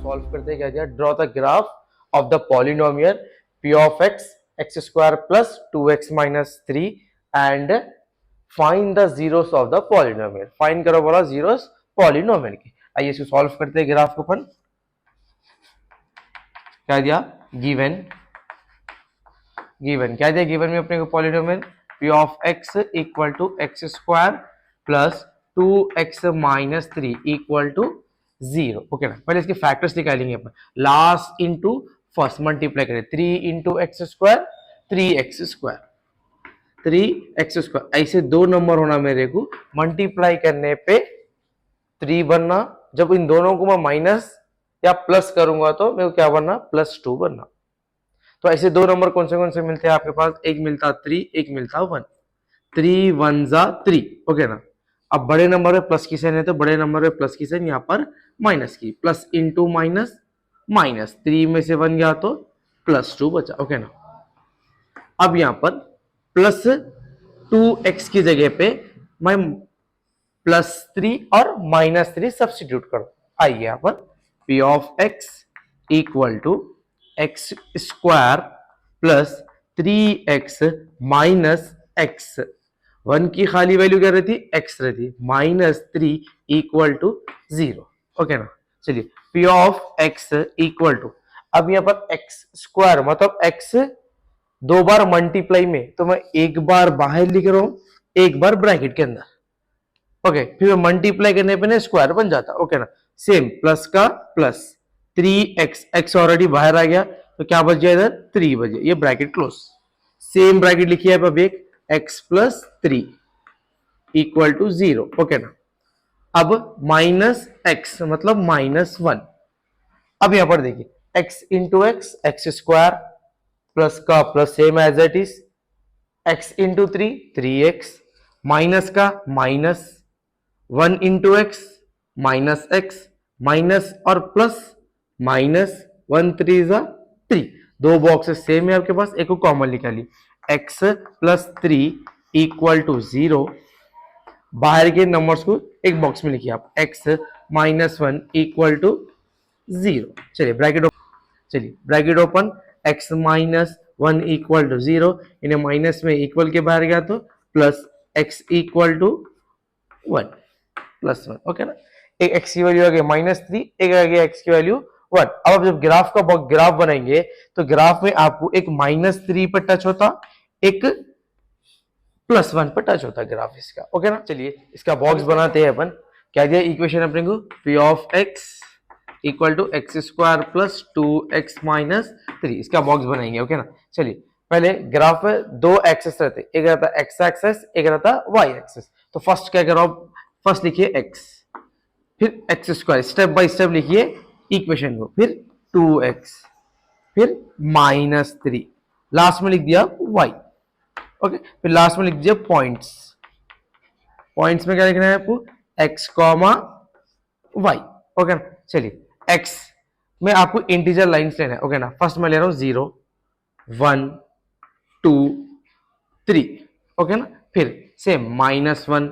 Solve करते क्या दिया, draw the graph of the polynomial p of x square plus 2x minus 3 and find the zeros of the polynomial. Find करो बोला zeros polynomial की। आइए इसको सॉल्व करते हैं ग्राफ को। अपन क्या दिया, गिवन क्या दिया, गिवन में अपने को polynomial p of x equal to x square plus 2x minus 3 equal to 0। Okay ना, पहले इसके फैक्टर्स निकालेंगे अपन, लास्ट इंटू फर्स्ट मल्टीप्लाई करें, 3 into x square 3x square 3x square, ऐसे दो नंबर होना मेरे को, मल्टीप्लाई करने पे 3 बनना, जब इन दोनों को मैं माइनस या प्लस करूंगा तो मेरे को क्या बनना, +2 बनना। तो ऐसे दो नंबर कौन से मिलते हैं आपके पास, एक मिलता 3, एक मिलता 1, 3 1 जा 3। ओके ना, अब बड़े नंबर में प्लस की साइन है तो बड़े नंबर में प्लस की साइन, यहाँ पर माइनस की, प्लस इंटू माइनस माइनस, 3 में से 1 गया तो +2 बचा। ओके ना, अब यहाँ पर प्लस 2x की जगह पे मैं +3 और -3 सब्स्टिट्यूट कर दो। आइए यहाँ पर p of x equal to x square plus 3x minus x, 1 की खाली वैल्यू क्या रहती, x रहती, -3 इक्वल टू 0। ओके ना, चलिए p of x equal to, अब यहाँ पर x स्क्वायर मतलब x दो बार मल्टीप्लाई में, तो मैं एक बार बाहर लिख रहा हूं, एक बार ब्रैकेट के अंदर। ओके, फिर मल्टीप्लाई करने पे ना स्क्वायर बन जाता। ओके ना, सेम प्लस का प्लस 3x, x ऑलरेडी बाहर आ गया तो क्या बच गया इधर, 3 बच गया, ये ब्रैकेट क्लोज। सेम ब्रैकेट लिखिए अब एक, x plus 3 equal to 0। Okay ना, अब माइनस x मतलब -1। अब यहां पर देखिए x into x, x square plus का plus same as it is, x into 3 3x, minus का minus 1 into x minus x, minus और प्लस माइनस 1 3 जा 3, दो बॉक्सेस सेम है आपके पास, एक को कॉमन निकाली, x प्लस 3 इक्वल टू 0, बाहर के नंबर्स को एक बॉक्स में लिखिए आप, x -1 इक्वल टू 0। चलिए bracket open, x -1 equal to 0, इन्हें माइनस में इक्वल के बाहर गया तो plus x equal to 1 +1। Okay ना, एक x की वैल्यू आ गई -3, एक आ गया x की वैल्यू 1। अब आप जब ग्राफ बनाएंगे तो ग्राफ में आपको एक -3 पर टच होता, एक +1 पर टच होता ग्राफ इसका। ओके ना, चलिए इसका बॉक्स बनाते हैं अपन। क्या दिया इक्वेशन अपने को, p of x equal to x square plus 2x minus 3, इसका बॉक्स बनाएंगे। ओके ना, चलिए पहले ग्राफ में दो एक्सेस रहते, एक रहता x एक्सेस, एक रहता y एक्सेस। तो फर्स्ट क्या करो, फर्स्ट लिखिए x, फिर x square, step by step लिखिए इक्वेशन को, फिर 2x, फिर -3, लास्ट में लिख दिया y। ओके, फिर लास्ट में लिख दिया पॉइंट्स में क्या लिखना है आपको, x कॉमा y। ओके ना, चलिए x में आपको इंटीजर लाइंस लेना है। ओके ना, फर्स्ट मैं ले रहा हूं 0 1 2 3। ओके ना, फिर सेम -1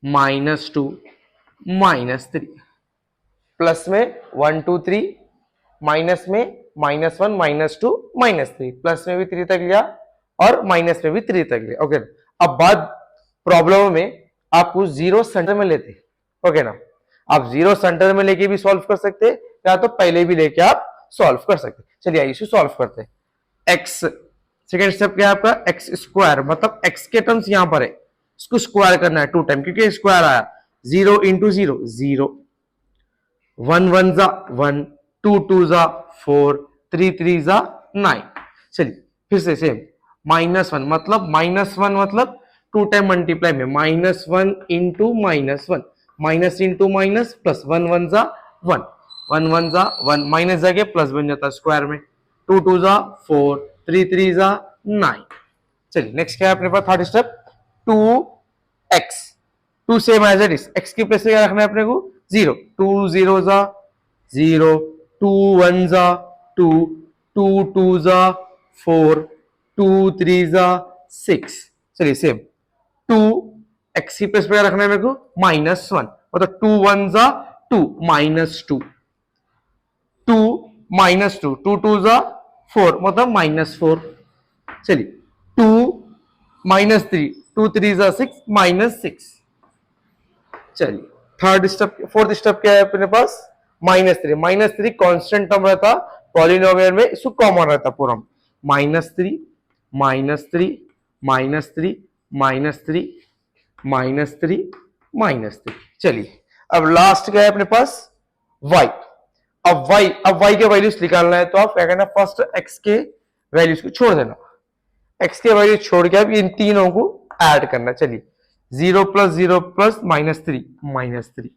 -2 -3, प्लस में 1 2 3, माइनस में -1 -2 -3, प्लस में भी 3 तक लिया और माइनस में भी 3 तक लिया। ओके, अब बात प्रॉब्लम में आपको 0 सेंटर में लेते। ओके ना, आप 0 सेंटर में लेके भी सॉल्व कर सकते हैं, या तो पहले भी लेके आप सॉल्व कर सकते हैं। चलिए इसे सॉल्व करते हैं। x सेकेंड स्टेप क्या है आपका, एक्स स्क्वायर मतलब x के टर्म्स यहां पर है, इसको स्क्वायर करना है 2 टाइम, क्योंकि स्क्वायर आया 0 इंटू 0 0, 1 1 जा 1, 2 2 जा 4, 3 3 जा 9। चलिए फिर से सेम -1 मतलब 2 टाइम मल्टीप्लाई में -1 into -1, minus into minus plus, 1 1 जा 1, 1 1 जा 1, माइनस जाके प्लस बन जाता है स्क्वायर में, 2 2 जा 4, 3 3 जा 9। चलिए नेक्स्ट क्या है अपने पास, third step 2x, 2 same as it is, x की प्लेस क्या रखना है अपने को 0, 2 0 जा 0, 2 1 जा 2, 2 2 जा 4, 2 3 जा 6। चलिए सेम 2 x की प्लेस पे रखना है मेरे को -1, मतलब 2 1 जा 2 -2, -2, 2 2 जा 4 मतलब -4। चलिए 2 -3, 2 3 जा 6 -6। चलिए थर्ड स्टेप, फोर्थ स्टेप क्या है अपने पास, -3। -3 कांस्टेंट टर्म रहता पॉलिनोमियल में, इसको कॉमन रहता पूरा। -3 -3 -3 -3 -3 -3। चलिए अब लास्ट क्या है अपने पास, y। अब y के वैल्यूज निकालना है तो आप क्या करना, फर्स्ट x के वैल्यूज को छोड़ देना, x के वैल्यू छोड़ के अब इन तीनों को ऐड करना। चलिए 0 + 0 + -3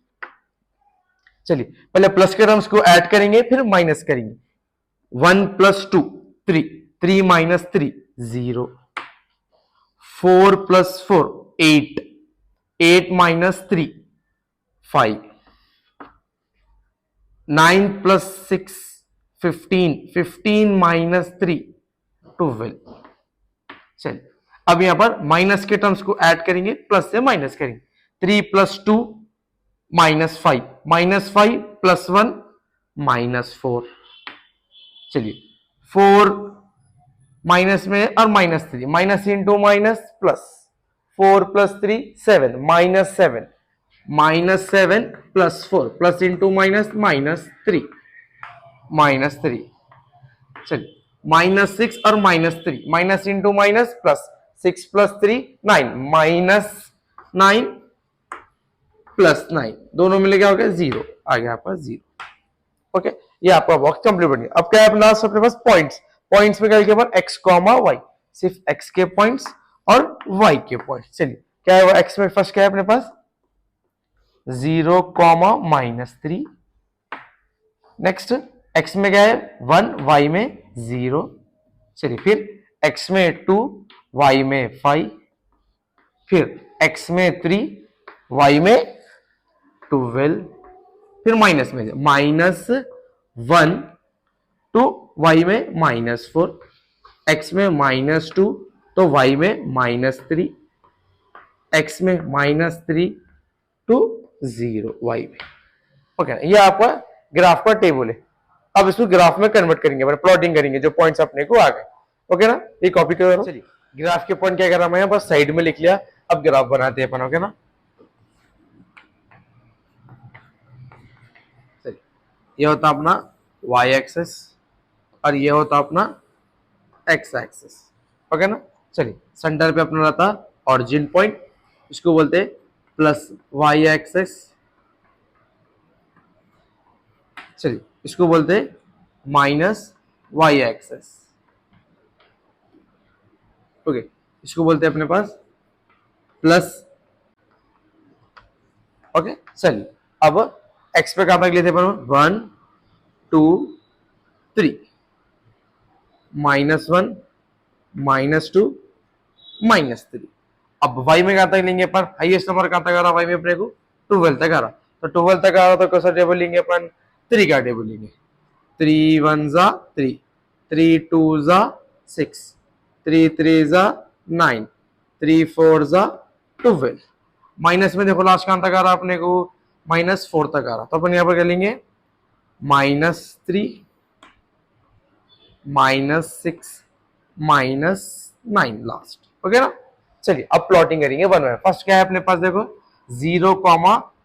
चलिए पहले प्लस के टर्म्स को ऐड करेंगे फिर माइनस करेंगे। 1 + 2 3, 3 - 3 0, 4 + 4 8, 8 - 3 5, 9 + 6 15, 15 - 3 12। चलिए अब यहां पर माइनस के टर्म्स को ऐड करेंगे, प्लस से माइनस करेंगे। 3 + 2 -5, -5 + 1 -4। चलिए 4 माइनस में और -3, minus into minus plus, 4 + 3 7 -7, -7 + 4 plus into minus -3 -3। चलिए -6 और -3, माइनस इंटू माइनस प्लस, 6 + 3 9 -9 +9, दोनों मिले क्या हो गया 0, आ गया आपका 0। ओके, ये आपका बॉक्स कंप्लीट बन गया। अब क्या है लास्ट अपने पास पॉइंट्स, पॉइंट्स में क्या लिखा हुआ x, y, सिर्फ x के पॉइंट्स और y के पॉइंट्स। चलिए क्या है वो x में फर्स्ट क्या है अपने पास 0, -3। नेक्स्ट x में क्या है 1, y में 0। चलिए फिर x में 2, y में 5, फिर x में 3, y में 12, फिर माइनस में -1 टू y में -4, x में -2 तो y में -3, x में -3 टू 0 y में। ओके, ये आपका ग्राफ का टेबल है। अब इसको ग्राफ में कन्वर्ट करेंगे, प्लॉटिंग करेंगे जो पॉइंट्स अपने को आ गए। ओके ना, ये कॉपी करो। चलिए ग्राफ के पॉइंट क्या कर रहा मैं बस साइड में लिख लिया, अब ग्राफ बनाते हैं अपन। ओके ना, चलिए ये होता अपना y एक्सिस और ये होता अपना x एक्सिस। ओके ना, चलिए सेंटर पे अपना रहता ऑरिजिन पॉइंट, इसको बोलते हैं प्लस y एक्सिस। चलिए इसको बोलते हैं माइनस y एक्सिस। ओके, इसको बोलते हैं अपने पास प्लस। ओके, चलिए अब x पे कहां तक लेते हैं 1 2 3, -1 -2 -3। अब y में कहां तक लेंगे अपन, हाईएस्ट नंबर कहां तक आ रहा y में अपने को 12 तक आ रहा, तो 12 तक आ रहा तो कैसा टेबल लेंगे अपन 3 का टेबल लेंगे। 3 1 जा 3, 3 2 जा 6, 3 3 जा 9, 3 4 जा 12। माइनस में देखो लास्ट कहां तक आ रहा अपने को -4 तक आ रहा, तो अपन यहां पर क्या लेंगे -3 -6 -9 लास्ट। ओके ना, चलिए अब प्लॉटिंग करेंगे वन बाय। फर्स्ट क्या है अपने पास देखो 0,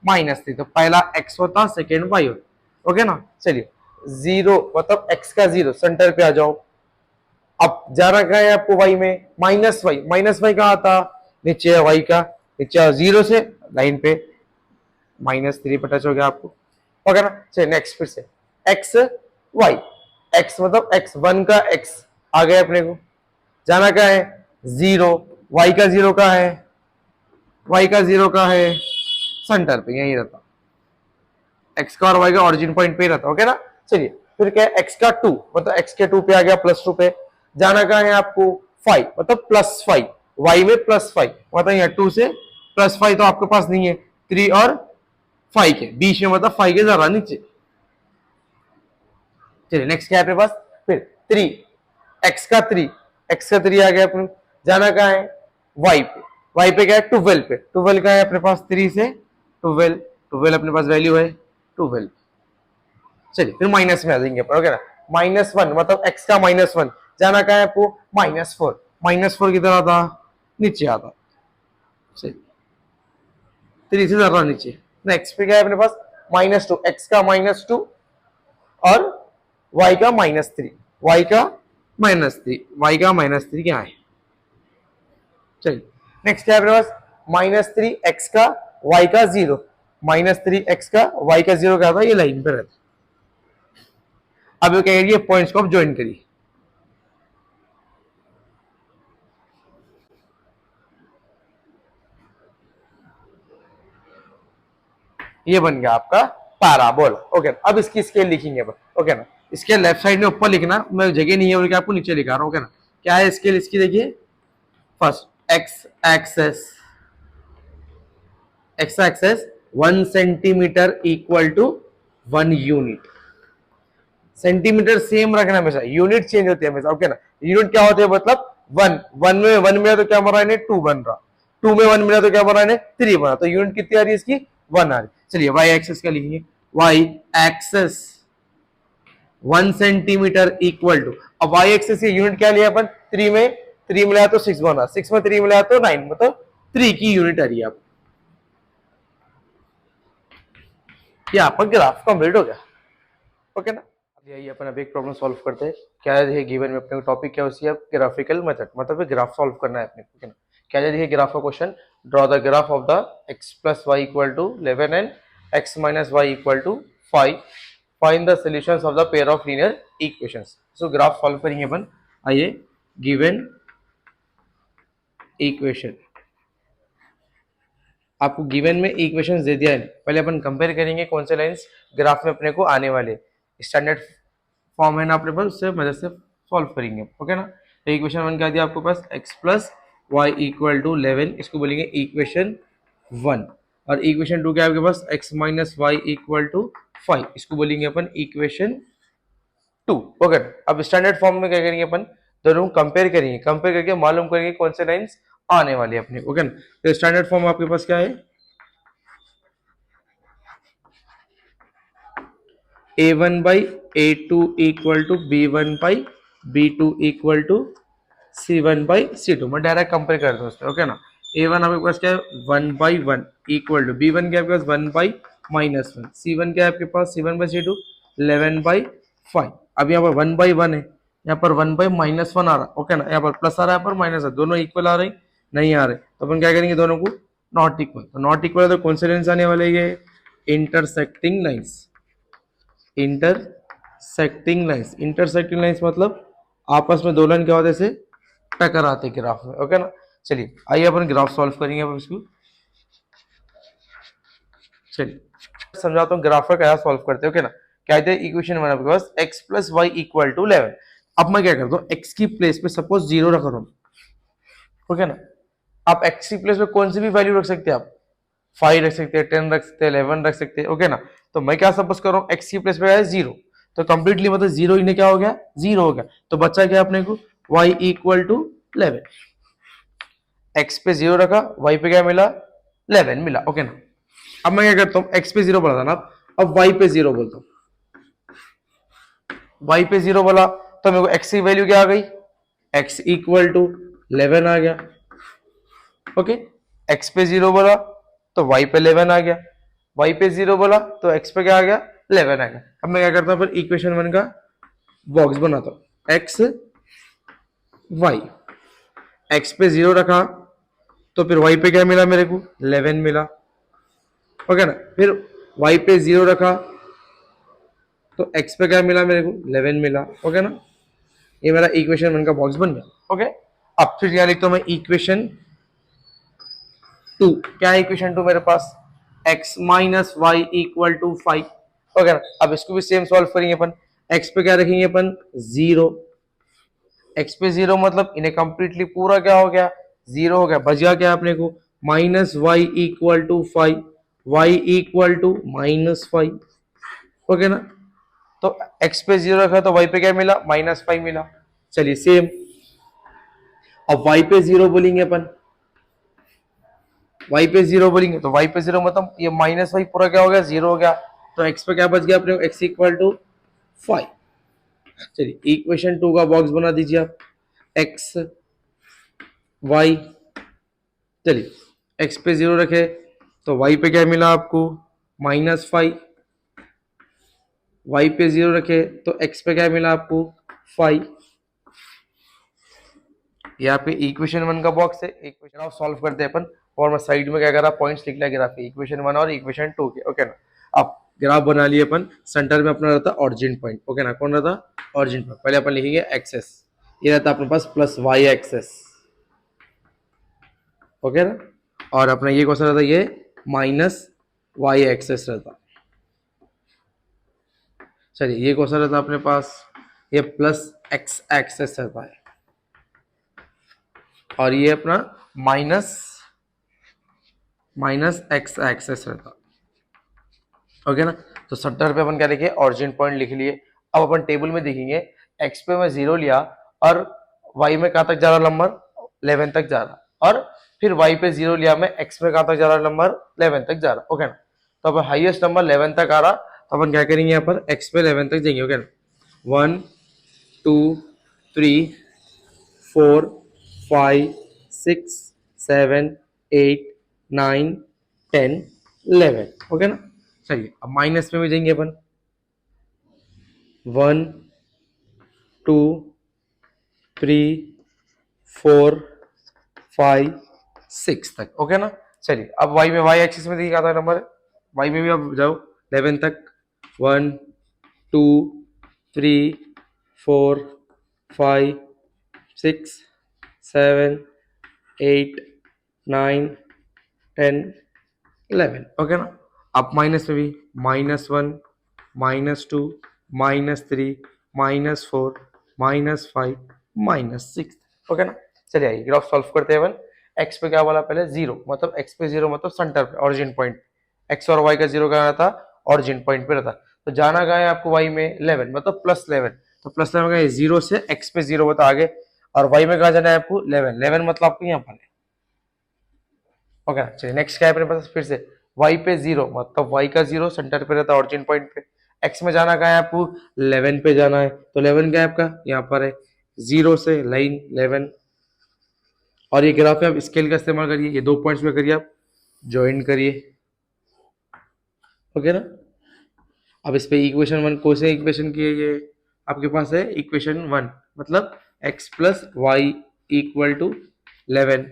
-3, तो पहला x होता सेकेंड y होता। ओके ना, चलिए 0 मतलब x का 0 सेंटर पे आ जाओ। अब जाना क्या है आपको y में -y कहाँ आता, नीचे है y का, नीचे 0 से लाइन पे -3 पर टच हो गया आपको। ओके ना, चलिए नेक्स्ट फिर से x y, x मतलब x 1 का x आ गया अपने को, जाना क्या है 0, y का 0 का है, y का 0 का है सेंटर पे यही रहता, x का और y का ओरिजिन पॉइंट पे ही रहता। ओके ना, चलिए फिर क्या है x का 2 मतलब x के 2 पे आ गया +2 पे, जाना कहाँ है आपको 5 मतलब +5, y में +5 मतलब यहाँ 2 से +5 तो आपके पास नहीं है, 3 और 5 के बीच में मतलब 5 के जरा नीचे। चलिए नेक्स्ट क्या है अपने पास फिर 3, x का 3 आ गया अपने, जाना कहाँ है y पे क्या है 12 पे, 12 का है अपने पास 3 से 12 अपने पास वैल्यू है 12। चलिए फिर माइनस में आ जाएंगे अपन। ओके ना, -1 मतलब x का -1, जाना कहाँ है आपको -4, -4 किधर आता, नीचे आता, चलिए 3 से ज्यादा नीचे। नेक्स्ट पे क्या है अपने पास -2, x का -2 और y का -3, y का -3, y का -3 क्या है, चलिए नेक्स्ट क्या है अपने पास -3 x का y का 0, -3 x का y का 0 क्या था, ये लाइन पे रहता। अब ये कह रही है पॉइंट्स को आप ज्वाइन करिए, ये बन गया आपका पैराबोला। ओके, अब इसकी स्केल लिखेंगे अपन। ओके ना, स्केल लेफ्ट साइड में ऊपर लिखना, मैं जगह नहीं है बोल के आपको नीचे लिखा रहा हूँ। ओके ना, क्या है स्केल इसकी, देखिए first x axis 1 centimetre equal to 1 unit. Centimetre same रखना हमेशा, यूनिट चेंज होती है हमेशा। ओके ना, यूनिट क्या होते हैं मतलब 1 में 1 मिला तो क्या बन रहा है, 2 बन रहा, 2 में 1 मिला तो क्या बन रहा है, 3 बना, तो यूनिट कितनी आ रही है इसकी 1 आ रही। चलिए वाई एक्सेस का लिखेंगे, y axis 1 centimetre equal to, अब वाई एक्सेस की यूनिट क्या लिया अपन, 3 में 3 मिलाया तो 6 बना, 6 में 3 मिलाया तो 9, मतलब 3 की यूनिट आ रही है। आप ये आपका ग्राफ कंप्लीट हो गया। ओके ना, यही अपन अभी एक प्रॉब्लम सॉल्व करते हैं। क्या है देखिए, गिवन में अपने टॉपिक क्या होती है, ग्राफिकल मेथड, मतलब ग्राफ सॉल्व करना है अपने को। क्या है देखिए, ग्राफ का question, draw the graph of the x plus y equal to 11 and x minus y equal to 5, find the solutions of the pair of linear equations. So graph solve करेंगे अपन। आइए, गिवन इक्वेशन, आपको given में equations दे दिया है, पहले अपन compare करेंगे कौन से लाइंस ग्राफ में अपने को आने वाले, स्टैंडर्ड फॉर्म है ना अपने पास, उससे मदद से सॉल्व करेंगे। ओके ना, तो इक्वेशन 1 क्या दिया आपको पास, x plus y equal to 11, इसको बोलेंगे इक्वेशन 1, और इक्वेशन 2 क्या है आपके पास, x minus y equal to 5, इसको बोलेंगे अपन इक्वेशन 2। ओके, अब स्टैंडर्ड फॉर्म में क्या करेंगे अपन, दोनों कंपेयर करेंगे, कंपेयर करके मालूम करेंगे कौन से लाइंस आने वाली है अपने। ओके ना, तो स्टैंडर्ड फॉर्म आपके पास क्या है, a1 by a2 equal to b1 by b2 equal to c1 by c2, मैं डायरेक्ट कंपेयर कर दूं उसमें। ओके ना, a1 आपके पास क्या है 1 by 1 इक्वल टू b1 क्या आपके पास 1 by -1, c1 क्या है आपके पास c1 by c2 11 by 5। अब यहाँ पर 1 by 1 है, यहाँ पर 1 by -1 आ रहा। ओके ना, यहाँ पर प्लस आ रहा है, यहाँ पर माइनस है, दोनों इक्वल आ रहे नहीं आ रहे, तो अपन क्या करेंगे, दोनों को नॉट इक्वल, तो नॉट इक्वल है तो कौन से लाइंस आने वाले, ये intersecting lines, intersecting lines. Intersecting lines मतलब आपस में दो लाइन क्या होते हैं, ऐसे टकराते ग्राफ में। ओके ना, चलिए आइए अपन ग्राफ सॉल्व करेंगे अब इसको। चलिए समझाता हूँ ग्राफ का क्या सॉल्व करते हैं। ओके ना, क्या है इक्वेशन 1 आपके पास x plus y equal to 11। अब मैं क्या करता हूँ, x की प्लेस पे सपोज 0 रख रहा हूँ। ओके ना, आप x की प्लेस पे कौन सी भी वैल्यू रख सकते हैं, आप 5 रख सकते हैं, 10 रख सकते हैं, 11 रख सकते हैं। ओके ना, तो मैं क्या सपोज कर रहा हूँ, x की प्लेस पे है 0, तो कंप्लीटली मतलब 0 इन्हें क्या हो गया, 0 हो गया, तो बच्चा क्या अपने को y इक्वल टू 11, x पे 0 रखा, y पे क्या मिला 11 मिला। ओके ना, अब मैं क्या करता हूँ, x पे 0 बोला था ना, अब y पे 0 बोलता हूँ, y पे 0 बोला तो मेरे को x की वैल्यू क्या आ गई, x इक्वल टू 11 आ गया। ओके, x पे 0 बोला तो y पे 11 आ गया, y पे 0 बोला तो x पे क्या आ गया 11 आ गया। अब मैं क्या करता हूँ, फिर इक्वेशन 1 का बॉक्स बनाता हूँ, x y, x पे 0 रखा तो फिर y पे क्या मिला मेरे को 11 मिला। ओके ना, फिर y पे 0 रखा तो x पे क्या मिला मेरे को 11 मिला। ओके ना, ये मेरा इक्वेशन 1 का बॉक्स बन गया। ओके, अब फिर क्या लिखता हूँ मैं, इक्वेशन 2, क्या है इक्वेशन 2 मेरे पास, x minus y equal to 5। Okay ना, अब इसको भी सेम सॉल्व करेंगे अपन, x पे क्या रखेंगे अपन 0, x पे 0 मतलब इन्हें कंप्लीटली पूरा क्या हो गया 0 हो गया, बचा क्या अपने को minus y equal to 5, y equal to -5। Okay ना, तो x पे 0 रखा तो y पे क्या मिला -5 मिला। चलिए सेम, अब y पे 0 बोलेंगे अपन, y पे 0 बोलेंगे तो y पे 0 मतलब ये -5 पूरा क्या हो गया 0 हो गया, तो x पे क्या बच गया अपने को x इक्वल टू 5। चलिए इक्वेशन 2 का बॉक्स बना दीजिए आप, एक्स वाई, चलिए एक्स पे 0 रखे तो वाई पे क्या मिला आपको -5, वाई पे 0 रखे तो एक्स पे क्या मिला आपको 5। यहाँ पे इक्वेशन 1 का बॉक्स है, इक्वेशन ऑफ सॉल्व करते हैं अपन, और मैं साइड में क्या करा पॉइंट्स लिख लिया ग्राफ पे, इक्वेशन 1 और इक्वेशन 2 के, ओके ना। अब ग्राफ बना लिए अपन, सेंटर में अपना रहता ऑरिजिन पॉइंट, ओके ना, कौन रहता ऑरिजिन पॉइंट, पहले अपन लिखेंगे एक्सेस, ये रहता अपने पास प्लस वाई एक्सेस, ओके ना, और अपना ये कौन सा रहता ये माइनस वाई एक्सेस रहता। चलिए ये कौन सा रहता अपने पास, ये प्लस एक्स एक्सेस रहता है, और ये अपना माइनस एक्स एक्सेस रहता, ओके ना। तो सेंटर पे अपन क्या लिखे ऑरिजिन पॉइंट लिख लिए। अब अपन टेबल में देखेंगे एक्स पे मैं 0 लिया और वाई में कहाँ तक जा रहा नंबर 11 तक जा रहा, और फिर वाई पे 0 लिया मैं, एक्स में कहाँ तक जा रहा नंबर 11 तक जा रहा, ओके ना। तो अब हाईएस्ट नंबर 11 तक आ रहा, तो अपन क्या करेंगे यहाँ पर एक्स पे 11 तक जाएंगे, ओके ना। 1 2 3 4 5 6 7 8 9 10 11, ओके ना। चलिए अब माइनस में भी जाएंगे अपन, 1 2 3 4 5 6 तक, ओके ना। चलिए अब वाई में, वाई एक्सिस में देखिए क्या था नंबर, वाई में भी अब जाओ 11 तक, 1 2 3 4 5 6 7 8 9 10 11, ओके ना। अब माइनस में भी -1 -2 -3 -4 -5 -6, ओके ना। चलिए आइए ग्राफ सॉल्व करते हैं अपन। एक्स पे क्या बोला पहले 0, मतलब एक्स पे 0 मतलब सेंटर पे ऑरिजिन पॉइंट, एक्स और वाई का 0 कहाँ रहता ऑरिजिन पॉइंट पे रहता। तो जाना कहाँ है आपको वाई में 11 मतलब +11, तो +11 का 0 से एक्स पे 0 बता आगे, और वाई में कहाँ जाना है आपको 11 मतलब आपको यहाँ पर है, ओके। चलिए नेक्स्ट क्या है अपने पास फिर से y पे 0 मतलब y का 0 सेंटर पे रहता है ऑरिजिन पॉइंट पे, x में जाना कहाँ है आपको 11 पे जाना है, तो 11 क्या है आपका यहाँ पर है, 0 से लाइन 11, और ये ग्राफ है आप स्केल का इस्तेमाल करिए, ये 2 पॉइंट्स में करिए आप ज्वाइन करिए, ओके ना। अब इस पे इक्वेशन 1 कौन से इक्वेशन की है, ये आपके पास है इक्वेशन 1 मतलब x plus y equal to 11,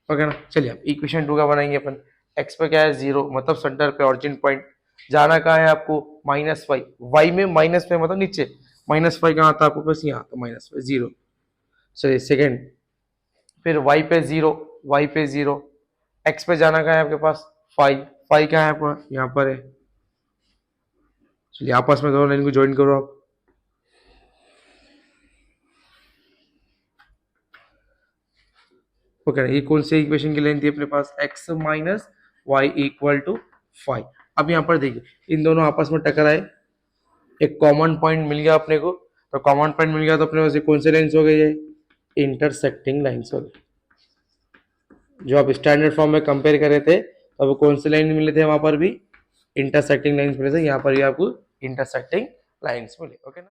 okay ना। चलिए अब इक्वेशन 2 का बनाएंगे अपन, x पे क्या है 0 मतलब सेंटर पे ऑरिजिन पॉइंट, जाना कहाँ है आपको -5, y में माइनस में मतलब नीचे, -5 कहाँ आता है आपको बस यहाँ, तो -5 0। चलिए सेकेंड, फिर y पे 0, y पे 0, x पे जाना कहाँ है आपके पास 5, 5 कहाँ है आपका यहाँ पर है। चलिए आपस में दोनों लाइन को ज्वाइन करो आप, ओके ना। ये कौन सी इक्वेशन की लाइन थी अपने पास x minus y equal to 5। अब यहाँ पर देखिए इन दोनों आपस में टकराए, एक कॉमन पॉइंट मिल गया अपने को, तो कॉमन पॉइंट मिल गया तो अपने पास कौन से लाइन्स हो गए, ये इंटरसेक्टिंग लाइन्स हो गए। जो आप स्टैंडर्ड फॉर्म में कंपेयर कर रहे थे तो अब कौन से लाइन मिले थे वहां पर भी इंटरसेक्टिंग लाइन्स मिले थे, यहाँ पर भी आपको इंटरसेक्टिंग लाइन्स मिले, ओके ना।